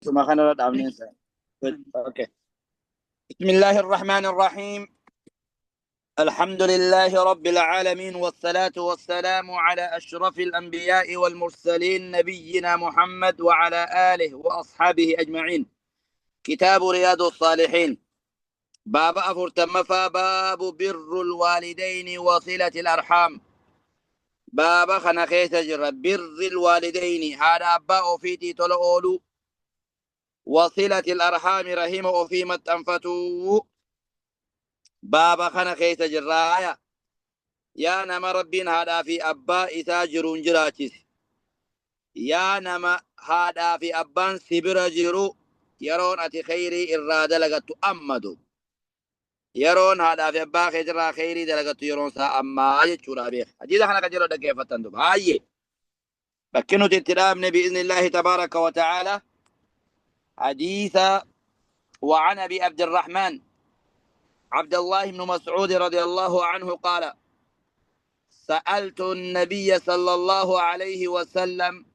ثم خلنا نعمل اوكي. بسم الله الرحمن الرحيم. الحمد لله رب العالمين، والصلاة والسلام على أشرف الأنبياء والمرسلين نبينا محمد وعلى آله وأصحابه أجمعين. كتاب رياض الصالحين، باب أفرتمفا، باب بر الوالدين وصلة الأرحام. باب خنخيس جر بر الوالدين، هذا أباء فيتي تلؤولو، وصلة الأرحام رحمه فيما تنفتو. بابا خنا خيس جرايا يا نما ربين هذا في أبا إسا جرون جراتيس، يا نما هذا في أبان سبر جرو يرون أتي خيري إرادة لغتو أمدو، يرون هذا في أبا خجرا خيري دلغتو يرون سا أما يجورا بيخ. حديث خنا كجرو دكيفة تندب هاي بكنو تترامن بإذن الله تبارك وتعالى. حديث وعن أبي عبد الرحمن عبد الله بن مسعود رضي الله عنه قال: سألت النبي صلى الله عليه وسلم.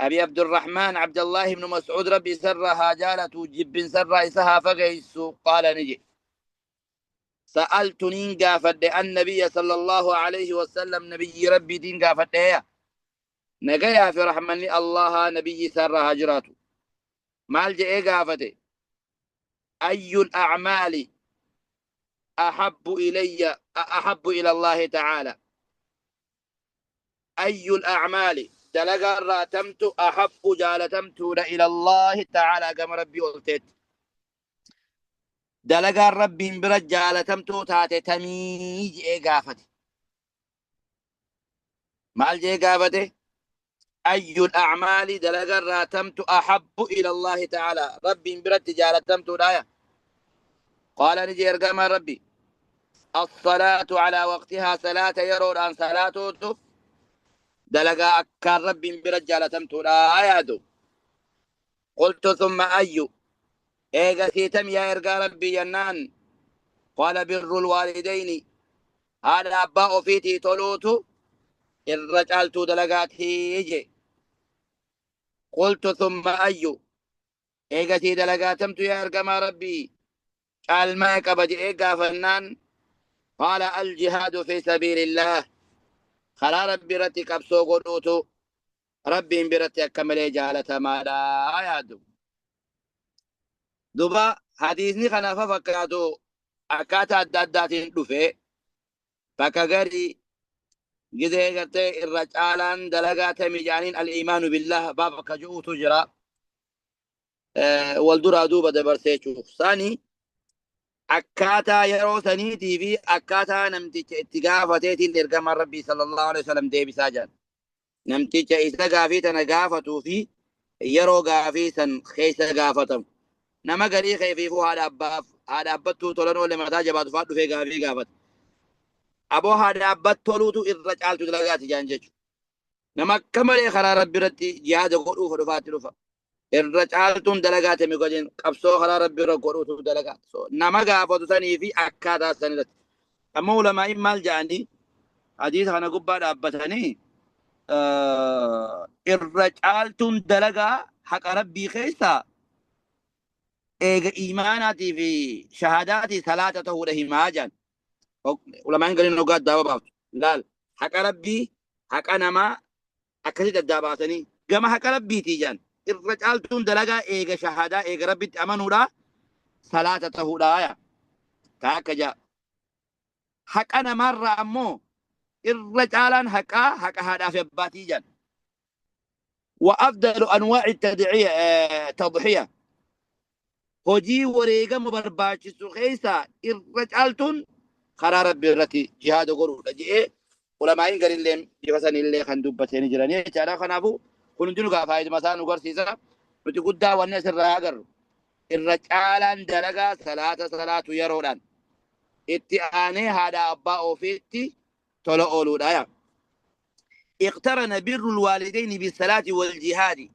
أبي عبد الرحمن عبد الله بن مسعود ربي سرها جالة جب سر إسها فقيس قال نجي: سألت نينقا فد النبي صلى الله عليه وسلم، نبي ربي دينقا فد نقيا في رحمني الله نبي سرها جراته مال جئ قافته: أي الأعمال أحب إلى الله تعالى؟ أي الأعمال دلقا راتمت أحب جالتمت إلى الله تعالى كما ربي قلت دلقا ربي برج جالتمت تاتي تميج إيقافتي مال جي قافتي أي الأعمال دلقا راتمت أحب إلى الله تعالى ربي برج جالتمت دايا. قال نجي إرقام ربي: الصلاة على وقتها، صلاة يرون عن صلاة دلقا أكار ربي برج جالتمت دايا. قلت ثم أي إيغا سيتم يا إرقا ربي ينان؟ قال: بر الوالدين، هذا أباء فيتي تلوتو الرجالت دلقاتي يجي. قلت ثم أي إيغا سي دلقاتمت يا إرقا ربي؟ قال: ما يكبج إيغا فنان؟ قال: الجهاد في سبيل الله، خلا ربي رتي كبسو قلوتو ربي برتي أكمل جالة ما لا يادو. دوبا حديثني خنا ففكاتو أكاتا الداداتين دفه فكغري جزء قرتي الرجالان دلقات مجانين الإيمان بالله بابا كجو تجرى والدرا دوبا دبرسيچو ثاني أكاتا يرو سنيتي في أكاتا نمتي اتقافتي لرقم ربي صلى الله عليه وسلم دي بساجان نمتي إسا قافي تنقافتو في يرو قافي سن خيس قافتم نما قري خيفيفو هذا أبتو طولنو لما تاجباتو فاتو في قافي قافت أبو هذا أبتولوتو الرجالتو دلقاتي جانجيچو نما كمالي خلا ربي رتي جهاد قلوف رفات رفا الرجالتون دلقات ميقوجين قبصو خلا ربي رقلوتو دلقات نما قافتو ثاني في أكادا سنلت. أما علماء إمال جاني حديث خانا قبا أبتاني الرجالتون دلقا حق ربي خيسا إيغا إيماناتي في شهاداتي ثلاثة لهم جان علماء قالين نقاط دابا لا حق ربي حق نما أكثر الداباتني قام حق ربي تيجان الرجالتون دلقا إيغا شهادة إيغا ربي أمنوا لا ثلاثة لا كاكجا حق أنا مرة أمو الرجالان حق هذا في باتيجان. وأفضل أنواع التضحية تضحية هجي وريقا مبرباش سخيسا الرجالتون خرار ربي الرتي جهاد قرور لجئ ولما ينقر اللي يفسن اللي خندوبتين جرانيه جارا خنافو كنتنو قافايد مسان وقرسيسا بتقود والناس الرهاقر الرجالان دلقا صلاة يرولان اتعاني هذا أبا أوفيتي تولو أولو دايا. اقترن بر الوالدين بالصلاة والجهاد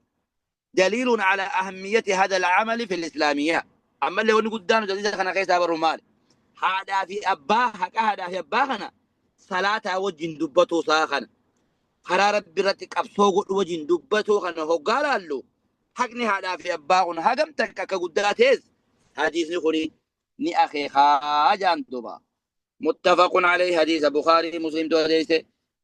دليل على أهمية هذا العمل في الإسلامية. أما اللي ونقول دانو جديد خنا خيسا برمال هذا في أبا هذا في أبا خنا صلاة وجن دبتو ساخنا خرار برتك أبصوغ وجن دبتو خنا هو قال له حقني هذا في أباغن هقم تكك قداتيز حديث نخوني ني أخي خاجان دوبا متفق عليه حديث بخاري مسلم تو حديث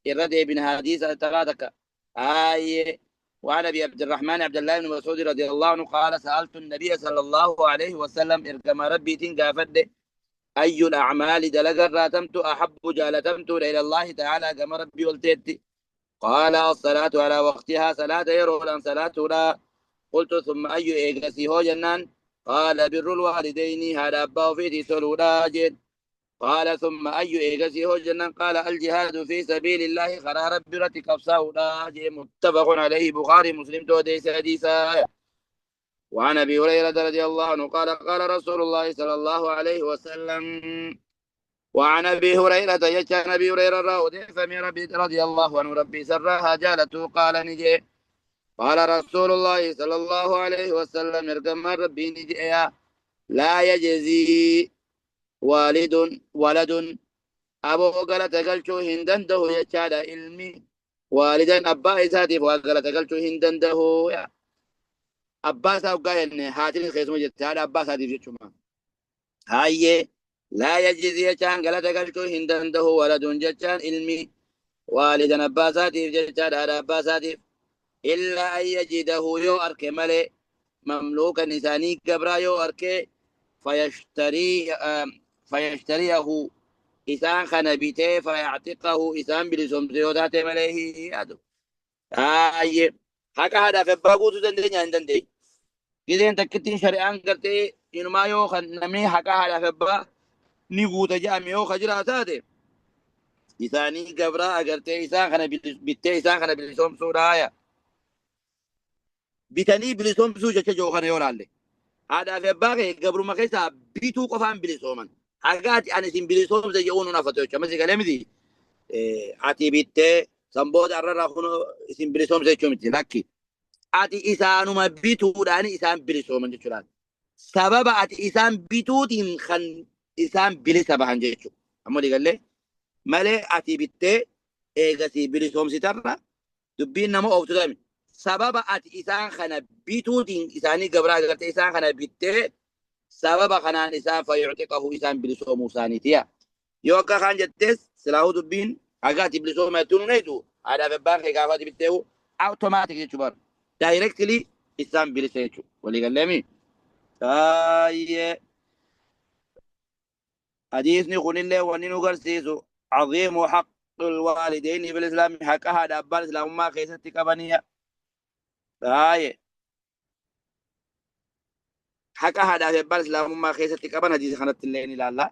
الردي بن حديث تغادك آي. وعن ابي عبد الرحمن عبد الله بن مسعود رضي الله عنه قال سألت النبي صلى الله عليه وسلم اركم ربي تنقافد أي الأعمال دلق راتمت أحب جالتمت إلى الله تعالى كما ربي قلت قال الصلاة على وقتها صلاة يرولا صلاة لا قلت ثم أي إيقاسي هو جنان قال بر الوالدين هذا أبا في تلولا جد قال ثم أي إيقاسي هو جنان قال الجهاد في سبيل الله قرار برتك أفساولا جد متفق عليه بخاري مسلم توديس حديثا. وعن أبي هريرة رضي الله عنه قال قال رسول الله صلى الله عليه وسلم. وعن ابي هريره يجان ابي هريره رضي الله عنه ربي سرها جالته قال نجي قال رسول الله صلى الله عليه وسلم ارقم ربي نجي لا يجزي والد ولد ابو قالت قلتو هندنده يجاد علمي والدا ابا اساتي وقالت قلتو هندنده يا ابا ساوقا ان هاتين خيسمو جت هذا ابا ساتي جتما هاي لا يجزي كان قالت قلتو هندنده ولد جتان علمي والدا ابا ساتي جتاد هذا ابا ساتي إلا أن يجده يو أركي ملي مملوكا نساني قبرا يو أركي فيشتريه إسان خنبيته فيعتقه إسان بلسوم سيودات مليه أدو آي حكا هذا في باقوتو دندين عندن دي إذن تكتين شريعان قرتي إنما يو خنمي حكا هذا في با نيقوت جامي يو خجرا ساتي إساني قبرا أقرتي إسان خنبيته إسان خنبيلسوم سودايا bitanii bilisoomsuu jecha jiru kana yoo laalle haadhaa fi abbaa kee gabruma keessaa bituu qofaan bilisooman hagaati ani isin bilisoomsa jedhuun hun hafatu jechuudha masi galee miti ati bittee sanboota arrarraa kun isin bilisoomsa jechuu miti lakki ati isaanuma bituudhaan isaan bilisooman jechuudha sababa ati isaan bituutiin kan isaan bilisa bahan jechuudha ammoo digallee malee ati bittee eegasii bilisoomsitarra dubbiin nama ooftu dami sababa ati isaan kana bituutiin isaanii gabraa agartee isaan kana bittee sababa kanaan isaan fayyuutiqahu isaan bilisoomuu isaaniitiya yoo akka kaan jettees silaahu dubbiin agaati bilisooma jettuun hunaytu haadhaaf abbaan kee gaafaati bitteehu automaatik jechuu bar daayirektili isaan bilisa jechuu walii galleemi taayyee hadiisni kunillee wanni nu garsiisu عظيم حق الوالدين بالإسلام حق هذا أبان الإسلام ما خيست كبنية آية حكى هذا في البال الإسلام ما خيست كبن حديث خنت اللين إلى الله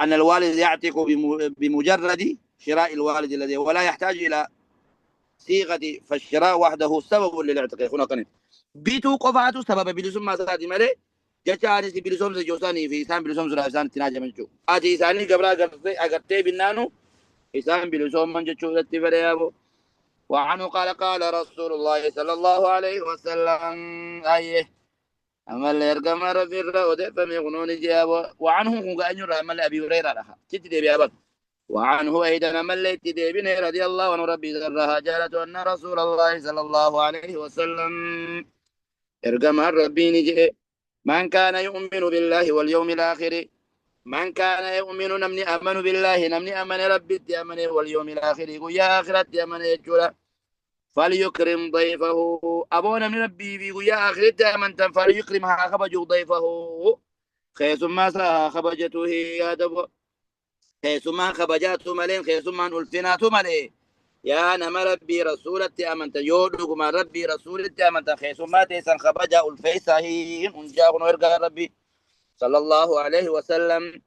أن الوالد يعتق بمجرد شراء الوالد الذي ولا يحتاج إلى صيغة فالشراء وحده سبب للاعتقاد هنا كان بيتو قفاتو سبب بلسوم ما ساتي مالي جاء سي بلسوم سجوساني في إسان بلسوم سرافسان تناجم منشو آتي إساني قبرا أغرتي بنانو إسان بلسوم من جتشو ذاتي فريابو وعنه قال قال رسول الله صلى الله عليه وسلم أيه أمل يرقم رفي الرؤود فميغنون جيابو وعنه قال يرى أمل أبي هريرة لها تتدي بيابا وعنه أيضا أمل يتدي بن رضي الله عنه ربي ذرها جالت أن رسول الله صلى الله عليه وسلم يرقم ربي نجي من كان يؤمن بالله واليوم الآخر من كان يؤمن نمني أمن بالله نمني أمن ربي تأمن واليوم الآخر يا آخرت تأمن يجولا فليكرم ضيفه أبونا من ربي في يا آخرت تأمن فليكرمها خبج ضيفه خيس ما ساها خبجته يا دب خيس ما خبجاته ملين خيس ما ألفناته ملين يا نما ربي رسول تأمن تيودك ما ربي رسول تأمن خيس ما تيسن خبجا الفيسه أنجاه ونرجع ربي صلى الله عليه وسلم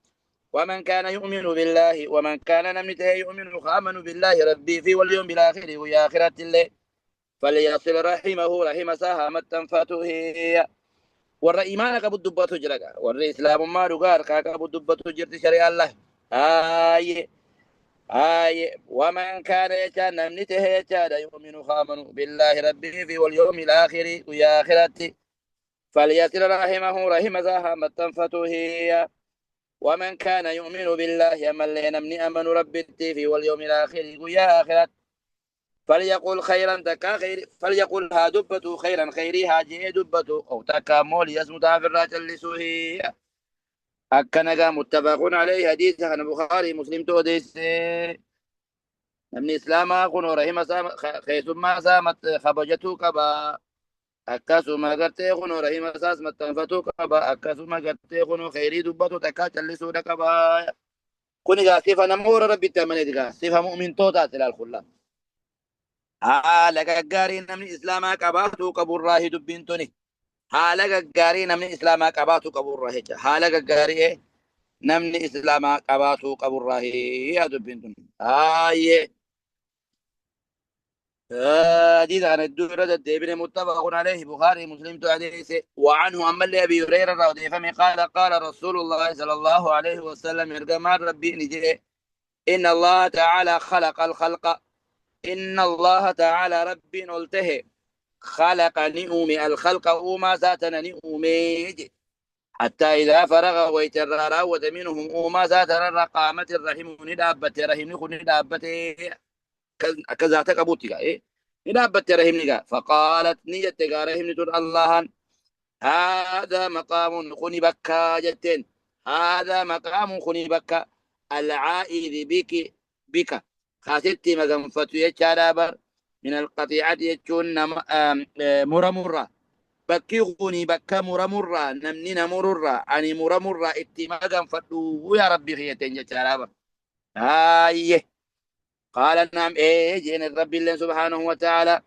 ومن كان يؤمن بالله ومن كان نمته يؤمن خامن بالله ربي في واليوم بالآخر ويا آخرة الله فليصل رحمه رحم ساها متنفته هي والرئيمان كبدبته جرقا والإسلام ما رقار كبدبته جرت شريع الله آي ومن كان يجان نمته يجان يؤمن خامن بالله ربي في واليوم الآخر ويا آخرة فليصل رحمه رحم ساها متنفته هي ومن كان يؤمن بالله من لنا من أمن رب في واليوم الآخر يا آخرت فليقول خيرا تكا خير، فليقول ها دبته خيرا خيري ها جي دبته أو تكا مولي يسمو تافر راجل لسوهي. أكنغا متفق عليه حديث عن البخاري مسلم توديس. نمني إسلاما كنو رحمة سام خيسما سامت خبجتو كبا akkasuma gartee kunoo rahima isaas maxxanfatu qaba akkasuma gartee kunoo khayrii dubbatu takkaa callisuudha qaba kun egaa sifa nama warra rabbitti amaneeti egaa sifa mu'mintootaas ilaal kulla haala gaggaarii namni islaamaa qabaatu qaburraa dubbiin tuni haala gaggaarii namni islaamaa qabaatu qaburraa jecha haala gaggaarii namni islaamaa qabaatu qaburraa dubbiin tuni haayee حديث عن الدورة الدابين متفق عليه بخاري مسلم حديث وعنه أما اللي أبي هريرة رضي الله قال رسول الله صلى الله عليه وسلم يرجمار ربي نجي إن الله تعالى خلق الخلق إن الله تعالى ربي نلته خلق نؤمي الخلق وما ذاتنا نؤمي حتى إذا فرغ ويترى ومنهم وما ذاتنا قامت الرحم ندابت رحم ندابت كذا تكبوتي إيه ندابت رحمني فقالت نيت رحمني تقول الله هذا مقام خني بكا جتين هذا مقام خني بكا العائذ بك خاستي مغنفتو يچارابر من القطيعة يچون مرمرة بكي خني بكا مرمرة نمني نمررة أني مرمرة اتماغا فتو يا ربي خيتين يچارابر هايه قال نعم إيه جين الرب الله سبحانه وتعالى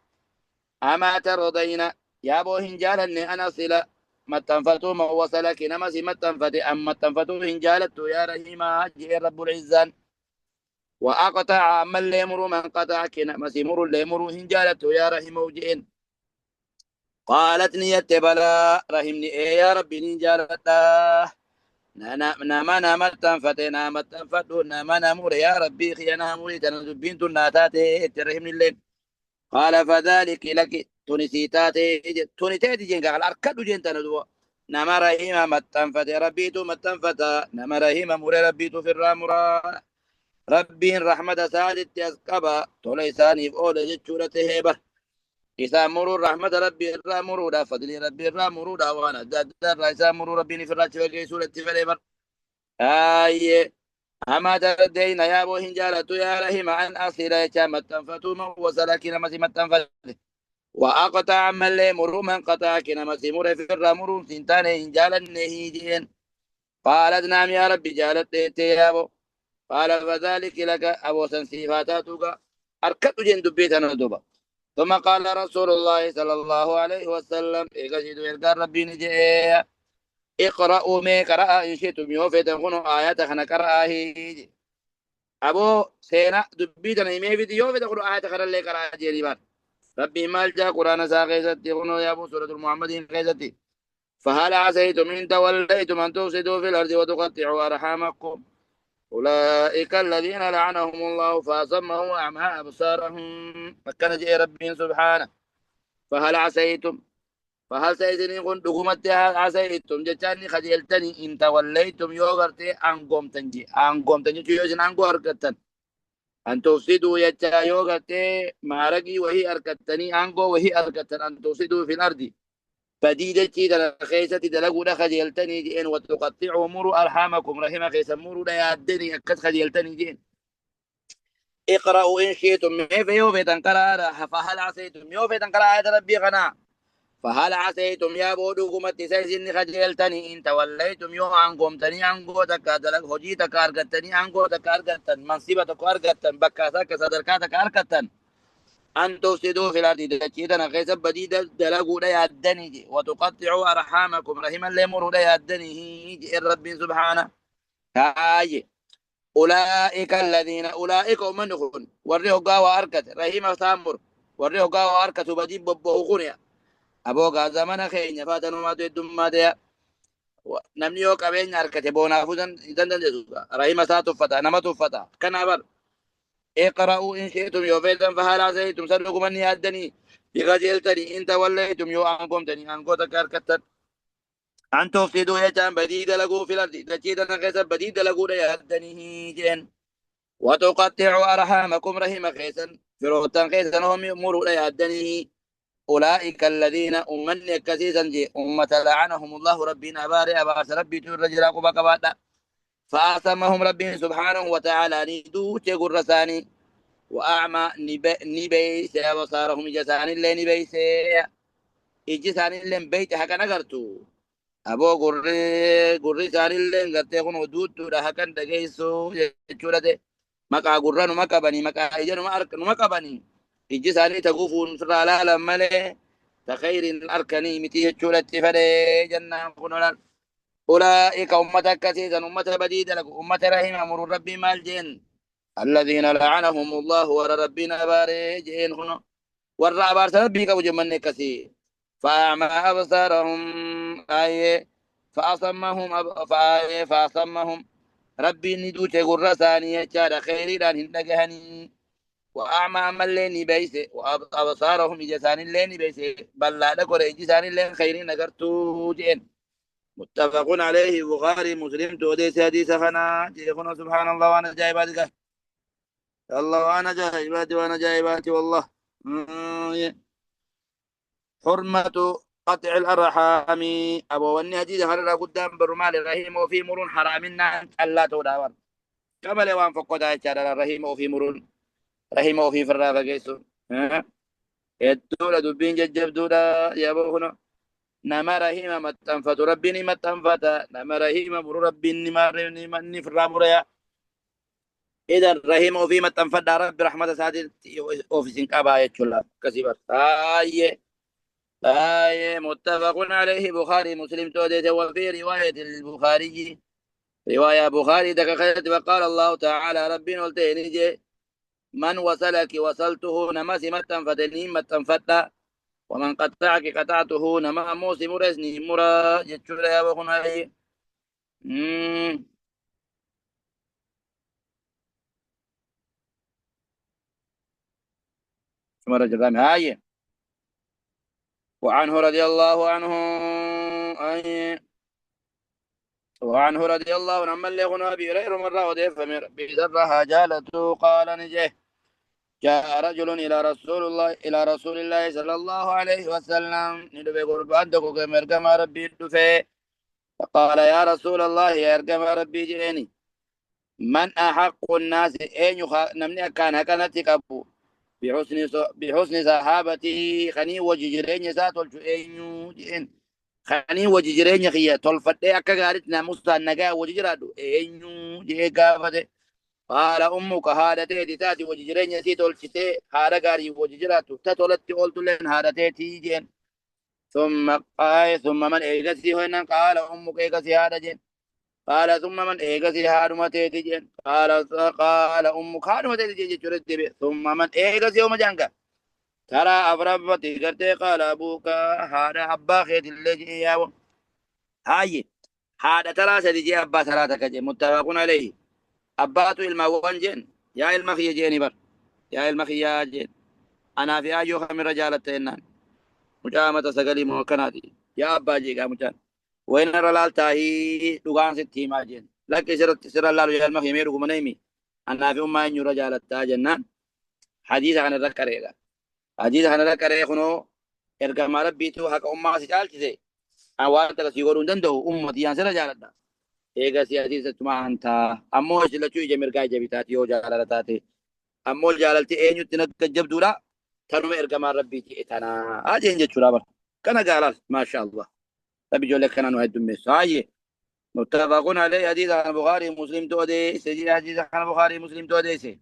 أما ترضين يا بو هنجالا أنا صلة ما تنفتو ما وصلك نمسي ما تنفتي أما تنفتو هنجالت يا رحيما جي رب العزان وأقطع أما اللي يمر من قطعك نمسي مر اللي يمر هنجالت يا رحيما وجئن قالت نيت بلا رحمني إيه يا ربي هنجالت nama tanfate nama tanfadhu nama namure ya rabbi khiyana muri tanadubin tunatate terhimnillen qala fadhalika laki tunisitate tunitati jenga al arkadu jentanadu nama rahima matanfate rabbitu matanfata nama rahima mure rabbitu firramura rabbin rahmata saadit asqaba toleysani ola jechurate heba إذا مروا رحمة ربي الرامرو دا فضل ربي الرامرو دا وانا داد إذا مروا ربي في الراتب الجيسورة تفليبر آي أما تردين يا أبو هنجالة يا رحم عن أصير يتامة تنفتوما وسلاكين مسيمة تنفت وأقطع من لي مروا من قطع كنا مسيمور في الرامرو سنتان هنجالة نهيجين قالت نعم يا ربي جالت يا أبو قال فذلك لك أبو سنسيفاتاتك أركت جن دبيتنا دوبا ثم قال رسول الله صلى الله عليه وسلم إيقاشيد ويرقى ربي نجي اقرأوا ما قرأ إن شئتم يوفي تنخنوا آيات خنا قرأ هيجي أبو سينا دبيتنا يمي في يوفي تنخنوا آيات خنا اللي قرأ جيري بار ربي مالجا قرآن ساقيزتي يقولوا يا أبو سورة المحمدين قيزتي فهل عسيتم إن توليتم أن تفسدوا في الأرض وتقطعوا أرحامكم أولئك الذين لعنهم الله فأصمهم وأعمى أبصارهم فكان جاء ربي سبحانه فهل عسيتم فهل سيدني كنت قمت عسيتم جتاني خجلتني إن توليتم يوغرتي أنقوم تنجي تيوزن أنقو أركتن أن تفسدوا يجا يوغرتي مارقي وهي أركتني أنقو وهي أركتن أن تفسدوا في الأرض فديدتي دلخيستي دلقوا خجلتني جئن وتقطعوا مروا أرحامكم رحمة خيسا مروا ليادني أكد خجلتني جئن اقرأوا إن شئتم فيوفي تنقرأ فهل عسيتم يوفي تنقرأ آية ربي غنا فهل عسيتم يا بودوكم التسيسين خجلتني إن توليتم يو عنكم تني عنكو تكادلك هجي تكاركتني عنكو تكاركتن منصيبة تكاركتن بكاسك صدركاتك أركتن أن تفسدوا في الأرض دجيتنا خيسا بديد دلقوا لا يدني وتقطعوا أرحامكم رحم الله يمر لا يدني الرب سبحانه هاي أولئك الذين أولئك من خن وريه قاوة أركت رحم سامر وريه قاوة أركت بديد ببهو أبو زمن خين فاتنوا ما تدم ما تيا نمني يوك أبين أركت بونا فوزن دندن رحم ساتو فتا نما تفتا كان أبر اقرأوا إن شئتم يوفيتم فهل عسيتم سنكم أني أدني بغجلتني إن توليتم يو أنكم تني أنكو تكاركتن أن تفسدوا يجان بديد لقوا في الأرض تجيدنا خيسا بديد لقوا يهدني جين وتقطعوا أرحامكم رحم خيسا فروتان كيس نهم يمروا لا يهدني أولئك الذين أمني كثيرا جي أمة لعنهم الله ربنا بارئ أبارس ربي ترجل أقوبا كبادا فأسمهم ربي سبحانه وتعالى ندو تقول رساني وأعمى نبي سيبصارهم جسان اللي نبي سي إجسان اللي بيت حكا نغرتو أبو قري سان اللي نغرتي خن ودود تودا حكا دقيسو يجورة مكا قرانو مكا بني مكا إجانو مكا بني إجساني تقوفون سرى لا ملي تخير الأركاني متي يجورة فدي جنة خنولا أولئك أمة كثيرا أمة بديدة لك أمة رحمة مر ربي مال جن الذين لعنهم الله ور ربنا بارجين هنا ور بارس ربي كوج من كثير فأعمى أبصارهم آية فأصمهم ربي ندو تغر ثانية شار خيري لان هندقهني وأعمى من لين بيس وأبصارهم إجسان لين بيس بل لا دكور إجسان لين خيري نقرتو جين متفق عليه بخاري مسلم توديس حديث خنا شيخنا سبحان الله وانا جايباتك الله وانا جايباتي وانا جايباتي والله حرمة قطع الأرحام أبو وني حديث خنا قدام برمال الرحيم وفي مرون حرامنا ألا توداور كما لو أن فقد أشار الرحيم وفي مرون رحيم وفي فراغ كيسو الدولة دبين ججب دولة يا أبو هنا نما رحيم متنفت ربي متنفت نما رحيم مر ربي نما نفر مريا إذا رحيم وفي متنفت رب رحمة سعد أوفيسين كابا يتشلا كسيبر آية متفق عليه بخاري مسلم توديت وفي رواية البخاري رواية بخاري دكخت وقال الله تعالى ربي نلتين من وصلك وصلته نمسي متنفتني متنفت ومن قطعك قطعته نما موسى مرزني مرا جتشورا يا بخناي مرة جرام هاي وعنه رضي الله عنه أي وعنه رضي الله عنه من لغنا أبي هريرة مرة وديف بذرها جالته قال نجيه جاء رجل إلى رسول الله صلى الله عليه وسلم ندبي قربان دكو كمرقم ربي الدفي فقال يا رسول الله يا رقم ربي جئني من أحق الناس أين نمني كان هكذا أبو بحسن صحابته خني وججرين سات والجؤين جئن خني وججرين خيا تلفت أكا غارتنا مستنقا وججرادو أين جئ قافته قال أمك هادتي تاتي وججرين سيت والشتي هذا غاري وججراتو تتولت قلت لن هادتي جئن ثم من إيغسي هنا قال أمك إيغسي هذا جئن قال ثم من إيغسي هارمتي تجين قال أمك هارمتي تجين ثم من إيغسي يوم جانك ترى أفرفتي قرتي قال أبوك هذا أبا خيت اللي جي ياو هاي هذا ترى سيدي أبا ثلاثة جي متفق عليه أباتو الموان جين يا المخي جيني بر يا المخي يا جين أنا في آجو خمي رجالة تينان مجامة سقلي موكناتي يا أبا جيكا مجان وين رلال تاهي دوغان ستي ماجين لكن سر الله رجال ما يمير غمنيمي انا في امه ان رجال التاجنان حديث عن الذكريغا حديث عن الذكريغ خنو ارغا ما ربيتو حق امه سجالتي اوان تك سيغورون دندو امتي يان سر رجال الدا ايغا سي حديث تما انت امو جلچو جمرغا جبيتاتي او جالالتاتي امو جالالتي اينو تنك جبدولا تنو ارغا ما ربيتي اتنا اجين جچورا بر كنا قالال ما شاء الله تبي جول لك أنا نهدم مساعي متفقون عليه حديث عن البخاري مسلم تودي سجل حديث عن البخاري مسلم تودي سي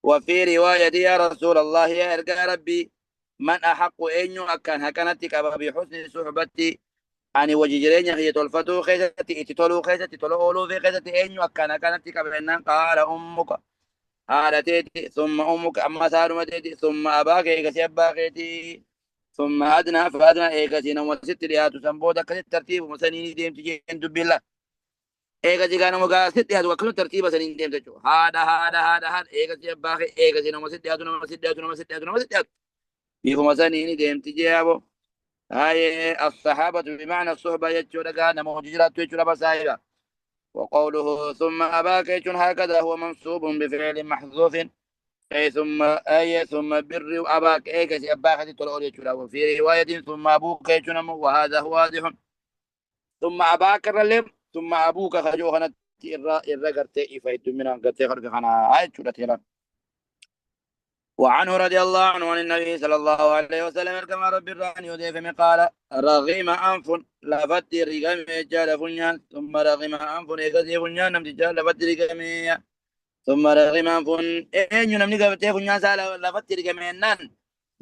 وفي رواية يا رسول الله يا إرجع ربي من أحق أن يؤكن هكنتك بحسن صحبتي أني وججرين هي تلفتو خيزتي اتتلو خيزتي تلولو في خيزتي أن يؤكن هكنتك بأن قال أمك هالتي ثم أمك أما سارمتي ثم أباك إيكسي أباكيتي ثم أدنى فأدنى إيكسي نمو ست لياتو سنبودا كسي ترتيب مسنين ديم تجين دب الله إيكسي كانوا مقا ست لياتو وكلو ترتيب سنين ديم تجو هذا إيكسي أباكي إيكسي نمو ست لياتو نمو ست لياتو نمو ست لياتو نمو ست لياتو بيفو مسنين ديم تجيبو هاي الصحابة بمعنى الصحبة يجو لقا نمو ججرات تجو لبسائرة وقوله ثم أباك هكذا هو منصوب بفعل محذوف أي ثم أي ثم بر أباك أي كسي أباك تقول يجولا وفي رواية ثم أبوك يجونا وهذا هو واضح ثم أباك الرلم ثم أبوك خجوهنا إرى قرتي إفايت من قرتي خرق خنا آية شورة. وعنه رضي الله عنه عن النبي صلى الله عليه وسلم كما رب الرحمن يضيف من قال رغم أنف لفت رقم جال فنيان ثم رغم أنف إكسي فنيان نمت جال لفت رقم ثم رغم أنف إن ينمني قبت فنيان سال لفت رقم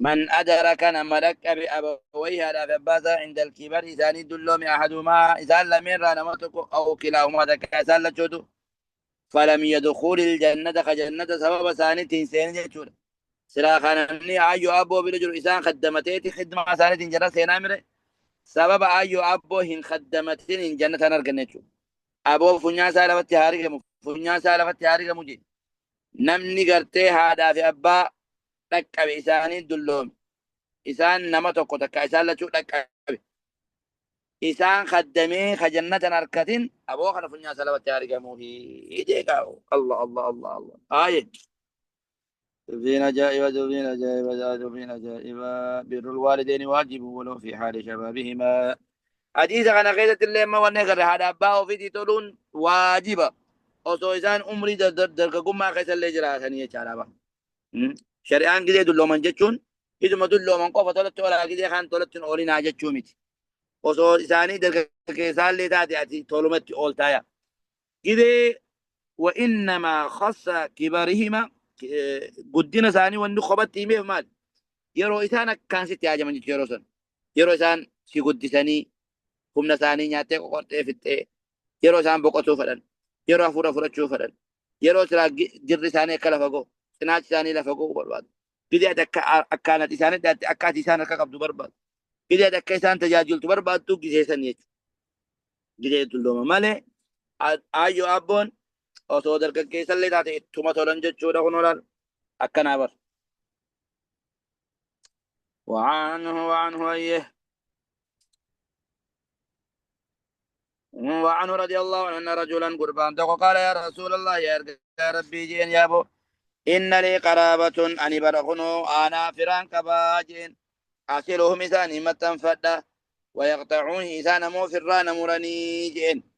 من أدرك نمرك بأبويه على فباسا عند الكبر إذا دلهم أحدهما إذا لم يرى نمتك أو كلاهما ذكا إذا لجدو فلم يدخل الجنة خجنة سبب ثاني تنسين جيشون سلا خانني أيو أبو بلجر إسان خدمتي خدمة ثانية جرى سينامر سبب أيو أبو هن خدمتين جنة نرجنيشو أبو فنيا سالفت هاري فنيا سالفت هاري مجي نمني قرتي هذا في أبا لك أبي إساني دلهم إسان نما توكو تكا إسان لچو لك أبي إسان خدمي خجنة نركتين أبو خنا فنيا سالفت هاري موهي إيديكا الله الله الله الله آية تبين عجائب تبين عجائب تبين عجائب بر الوالدين واجب ولو في حال شبابهما حديث عن قيدة اللي ما ونقر هذا أباه في تولون واجبة وسويسان عمري در قم ما قيس اللي جرى ثانية شاربا شريان كده دلوا من جتشون إذا ما دلوا من قفة طلت ولا كده خان طلت أولين عجتشومت وسويساني در كيسان اللي تاتي طولمت أولتايا كده وإنما خص كبارهما قدنا ثاني والنخبة تيمه مال يرو إسان كان ستي حاجة من يرو سن يرو إسان سي قدساني هم ثاني نياتي قرطي فتي يرو إسان بقطو فدن يرو أفورا فرچو فدن يرو سلا جر ثاني كلفقو سناج ثاني لفقو برباد كده أكانت إسان أكات إسان كقبض برباد كده إسان تجاجل برباد تو جيسان يجو جده تلوما مالي آيو أبون osoo dargaggeessa illee taate ittuma tolan jechuudha kun olaal akkanaa bar وعنه أيه وعنه رضي الله عنه أن رجلا قربان قال يا رسول الله يا ربي جين يا أبو إن لي قرابة أني برغنو أنا فران كباجين أصلهم إساني متنفدا ويقطعون إسان مو فران مرني جين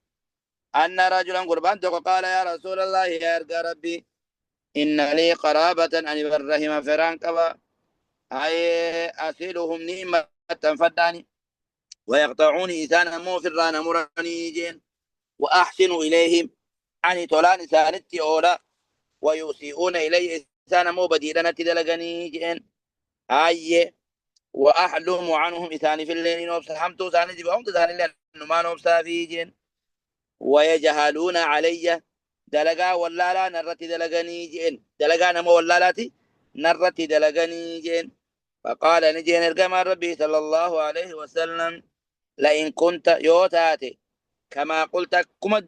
أن رجلا قربان قال يا رسول الله يا ربي إن لي قرابة أن برهم فران كبا أي أصلهم نيمة فداني ويقطعون إسانا مو فران مراني جين وأحسن إليهم أني طولان إسانتي أولا ويسيئون إلي إسانا مو بديلنا تدلقني جين أي وأحلم عنهم إساني في الليل نوبس حمتو ساني جبهم تساني لأنه ما نوبسا في جين ويجهلون علي دلقا ولا لا نرتي دلقني جين دلقا نمو ولا لاتي نرتي دلقني جين فقال نجين القمر ربي صلى الله عليه وسلم لئن كنت يو تاتي كما قلت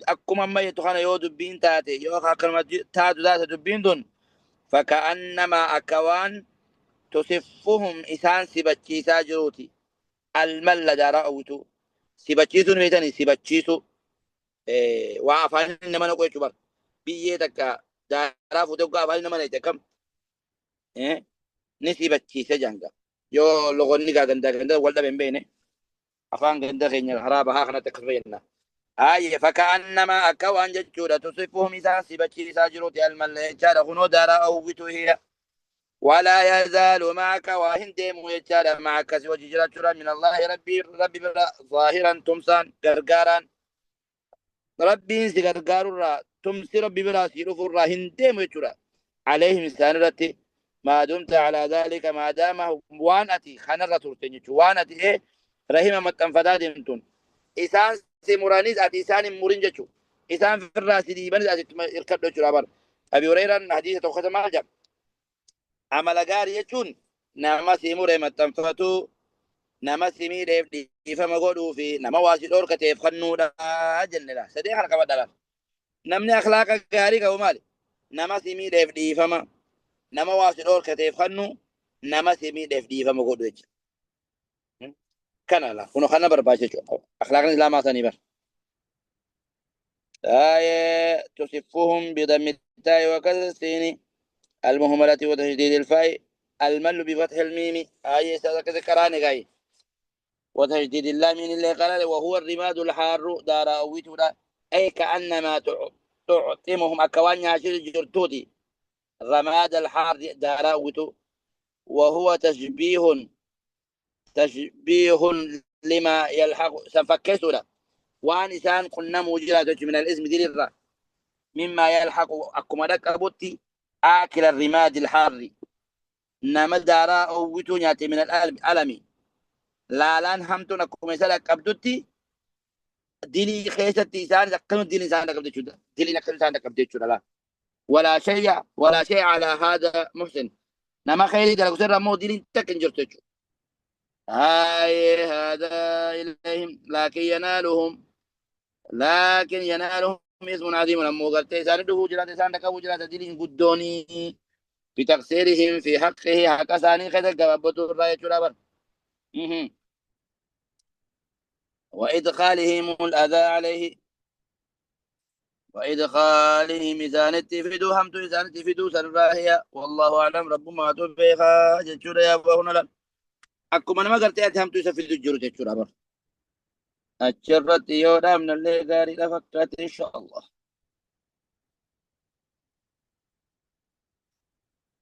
أكما ما يتخان يو دبين تاتي يو خاكما تاتو ذات دبين دون فكأنما أكوان تصفهم إسان سبتشيسا جروتي المل دارأوتو سبتشيسو نميتاني سبتشيسو وعفان إنما نقول شبر بيتك دارافو تبقى عفان إنما نيتكم نسبتشيسا جانجا يو لغني كاغندا والدا بمبيني أفان غندا خينيا خرابة هاخنا تكفينا آية فكأنما أكوان جتشورة تصفهم إذا سبتشي ساجروت المال جار غنو دارا أو بتوهي ولا يزال معك وهندم يجار معك سوى جرى من الله ربي ظاهرا تمسان غرغارا ربي سغرغار را تمسي ربي بلا سيرف را هندم يجرى عليه مسان رتي ما دمت على ذلك ما دام وانتي خنر ترتني وانتي إيه رحمة متنفدات انتون إسان سيمورانيز أتي إسان مورين جتشو إسان في الراس دي بنز أتي إركب لجو رابر أبي هريرة حديثة توقت ما جاب عمل غاري يجون نما سيمور متنفتو نما سيمي دي فما قولوا في نما واسي دور كتيف خنو دا جن لا سدي حركة بدلا نمني أخلاق غاري كو مالي نما سيمي دي فما نما واسي دور كتيف خنو نما سيمي دي فما قولوا كان لا كنا خلنا برباشة أخلاقنا لا ما ثاني بر آية تصفهم بضم التاء وكسر السين المهملة وتشديد الفاء، المل بفتح الميم آية ذكراني غاي، وتشديد اللام اللي قال وهو الرماد الحار دار أويتنا، أي كأنما تعطمهم أكوان عشر جرتوتي، رماد الحار دار أويتو، وهو تشبيه لما يلحق سنفكسنا، وانسان قلنا موجودة من الاسم دي للرا مما يلحق أكما ركبتي آكل الرماد الحار، نما دارا أو ويتو نياتي من الألم لا لان همتو نكو مثلا قبضتي ديلي خيستي إنسان كم ديلي إنسان قبضت شو ديلي نكو إنسان قبضت شو لا ولا شيء على هذا محسن، نما خيري دلقو سر مو ديلي تكن جرتشو هاي هذا إليهم لكن ينالهم اسم عظيم لما قلت إنسان دهو جرات إنسان دكو جرات ديلي قدوني بتقصيرهم في حقه حق ثاني خذ قبضتو الرأي شو لابر وإدخالهم الأذى عليه، وإدخالهم إذا نتفدوا هم إذا نتفدوا سنراهية والله أعلم رب ما توفيها جتشورا يا أبوهنا لن أكما نما قلت هم تسفدوا الجرو جتشورا بر أجرت يودا من اللي غاري لفكرت إن شاء الله.